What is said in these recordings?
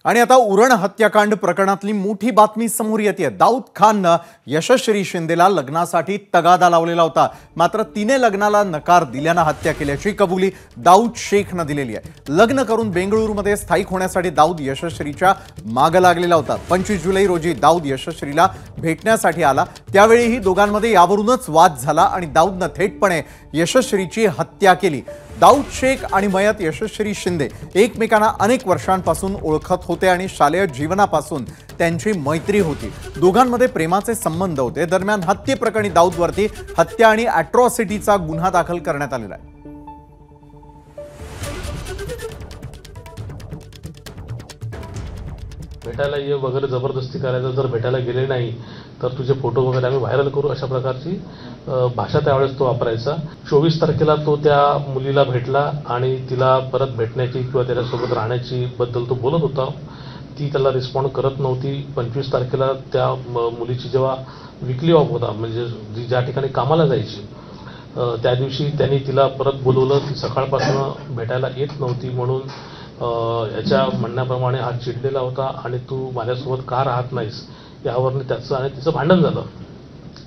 आणि आता उरण हत्याकांड प्रकरणातली मोठी बातमी समोर येते। दाऊद खाननं यशश्री शिंदेला लग्नासाठी तगादा लावलेला होता, मात्र तिने लग्नाला नकार दिल्यानं हत्या केल्याची कबुली दाऊद शेखनं दिलेली आहे। लग्न करून बेंगळुरूमध्ये स्थायिक होण्यासाठी दाऊद यशश्रीच्या मागे लागलेला होता। 25 जुलै रोजी दाऊद यशश्रीला भेटण्यासाठी आला, त्यावेळीही दोघांमध्ये यावरूनच वाद झाला आणि दाऊदनं थेटपणे यशश्रीची हत्या केली। दाऊद शेख आणि मयत यशश्री शिंदे एकमेकांना अनेक वर्षांपासून ओळखत होते आणि शालेय जीवनापासून त्यांची मैत्री होती। दोघांमध्ये प्रेमाचे संबंध होते। दरम्यान हत्येप्रकरणी दाऊदवरती हत्या आणि अॅट्रॉसिटीचा गुन्हा दाखल करण्यात आलेला आहे। भेटायला ये वगैरे जबरदस्ती करायचं, जर भेटायला गेले नाही तर तुझे फोटो वगैरे आम्ही व्हायरल करू, अशा प्रकारची भाषा त्यावेळेस तो वापरायचा। 24 तारखेला तो त्या मुलीला भेटला आणि तिला परत भेटण्याची किंवा त्याच्यासोबत राहण्याची बद्दल तो बोलत होता। ती त्याला रिस्पॉन्ड करत नव्हती। 25 तारखेला त्या मुलीची जेव्हा विकली ऑफ होता, म्हणजे जी ज्या ठिकाणी कामाला जायची, त्या दिवशी त्यांनी तिला परत बोलवलं। ती सकाळपासून भेटायला येत नव्हती, म्हणून याच्या म्हणण्याप्रमाणे हा चिडलेला होता आणि तू माझ्यासोबत का राहत नाहीस यावरून त्याचं आणि तिचं भांडण झालं।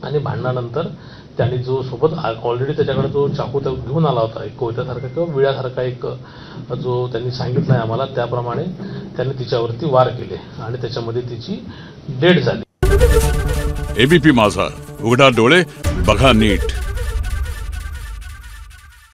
आणि भांडणानंतर त्यांनी जो सोबत ऑलरेडी त्याच्याकडे जो चाकू घेऊन आला होता, एक कोयत्यासारखा किंवा विळ्यासारखा एक जो त्यांनी सांगितलं आहे आम्हाला, त्याप्रमाणे त्यांनी तिच्यावरती वार केले आणि त्याच्यामध्ये तिची डेथ झाली। एबीपी माझा, उघडा डोळे बघा नीट।